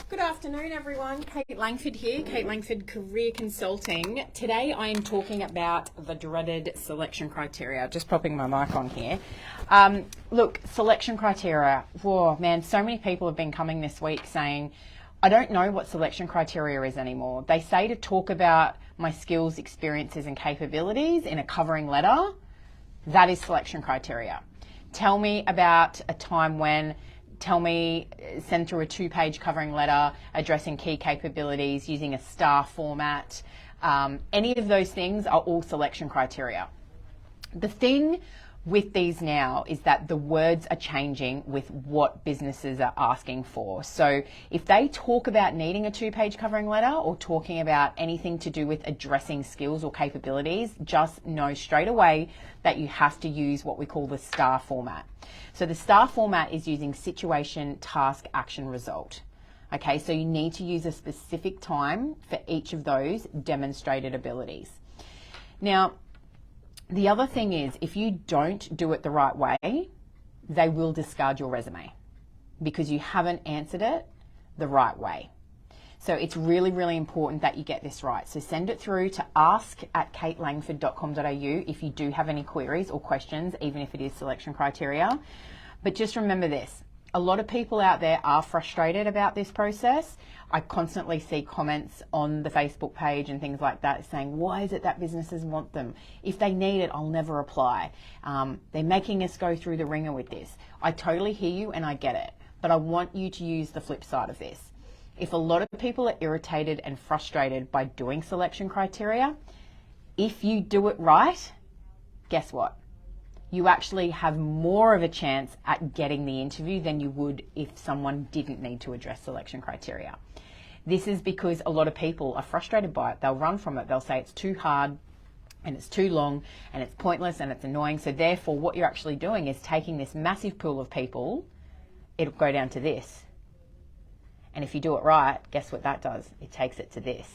Good afternoon, everyone. Kate Langford here, Kate Langford Career Consulting. Today I am talking about the dreaded selection criteria. Just popping my mic on here. Look, selection criteria. Whoa, man, so many people have been coming this week saying, I don't know what selection criteria is anymore. They say to talk about my skills, experiences and capabilities in a covering letter. That is selection criteria. Tell me about a time when send through a 2-page covering letter addressing key capabilities using a star format. Any of those things are all selection criteria. The thing with these now is that the words are changing with what businesses are asking for. So if they talk about needing a 2-page covering letter or talking about anything to do with addressing skills or capabilities, just know straight away that you have to use what we call the STAR format. So the STAR format is using situation, task, action, result. Okay, so you need to use a specific time for each of those demonstrated abilities. Now, the other thing is, if you don't do it the right way, they will discard your resume because you haven't answered it the right way. So it's really, really important that you get this right. So send it through to ask@katelangford.com.au if you do have any queries or questions, even if it is selection criteria. But just remember this. A lot of people out there are frustrated about this process. I constantly see comments on the Facebook page and things like that saying, why is it that businesses want them? If they need it, I'll never apply. They're making us go through the ringer with this. I totally hear you and I get it, but I want you to use the flip side of this. If a lot of people are irritated and frustrated by doing selection criteria, if you do it right, guess what? You actually have more of a chance at getting the interview than you would if someone didn't need to address selection criteria. This is because a lot of people are frustrated by it. They'll run from it. They'll say it's too hard and it's too long and it's pointless and it's annoying. So therefore, what you're actually doing is taking this massive pool of people, it'll go down to this. And if you do it right, guess what that does? It takes it to this.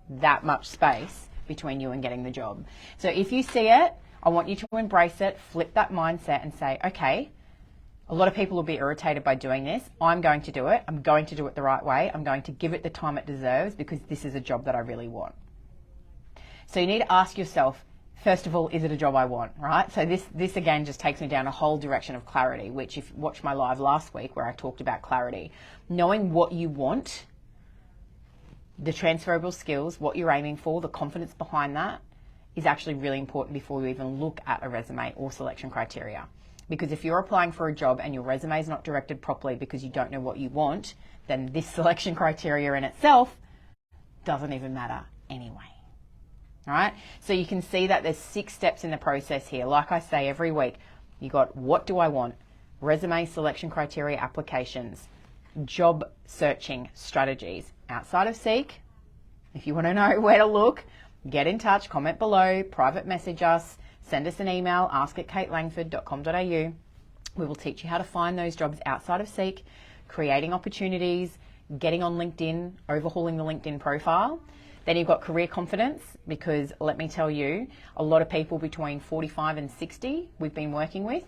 That much space between you and getting the job. So if you see it, I want you to embrace it, flip that mindset and say, okay, a lot of people will be irritated by doing this. I'm going to do it. I'm going to do it the right way. I'm going to give it the time it deserves because this is a job that I really want. So you need to ask yourself, first of all, is it a job I want, right? So this again just takes me down a whole direction of clarity, which if you watched my live last week where I talked about clarity, knowing what you want, the transferable skills, what you're aiming for, the confidence behind that, is actually really important before you even look at a resume or selection criteria. Because if you're applying for a job and your resume is not directed properly because you don't know what you want, then this selection criteria in itself doesn't even matter anyway. All right? So you can see that there's 6 steps in the process here. Like I say every week, you got what do I want? Resume, selection criteria, applications, job searching strategies. Outside of Seek, if you want to know where to look, get in touch, comment below, private message us, send us an email, ask@katelangford.com.au. We will teach you how to find those jobs outside of Seek, creating opportunities, getting on LinkedIn, overhauling the LinkedIn profile. Then you've got career confidence, because let me tell you, a lot of people between 45 and 60 we've been working with,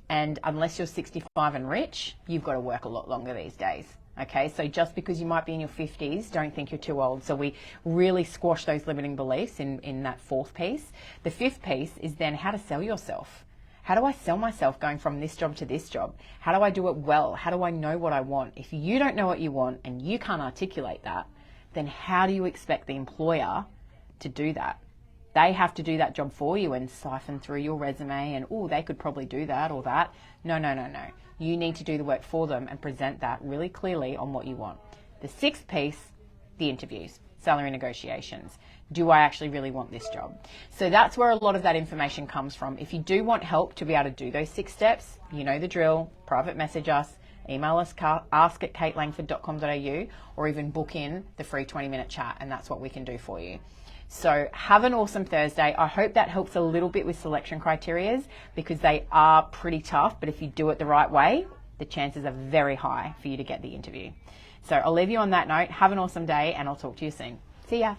and unless you're 65 and rich, you've got to work a lot longer these days. Okay, so just because you might be in your 50s, don't think you're too old. So we really squash those limiting beliefs in that 4th piece. The 5th piece is then how to sell yourself. How do I sell myself going from this job to this job? How do I do it well? How do I know what I want? If you don't know what you want and you can't articulate that, then how do you expect the employer to do that? They have to do that job for you and siphon through your resume and, oh, they could probably do that or that. No. You need to do the work for them and present that really clearly on what you want. The 6th piece, the interviews, salary negotiations. Do I actually really want this job? So that's where a lot of that information comes from. If you do want help to be able to do those 6 steps, you know the drill, private message us, email us, ask@katelangford.com.au, or even book in the free 20-minute chat, and that's what we can do for you. So have an awesome Thursday. I hope that helps a little bit with selection criteria because they are pretty tough, but if you do it the right way, the chances are very high for you to get the interview. So I'll leave you on that note. Have an awesome day and I'll talk to you soon. See ya.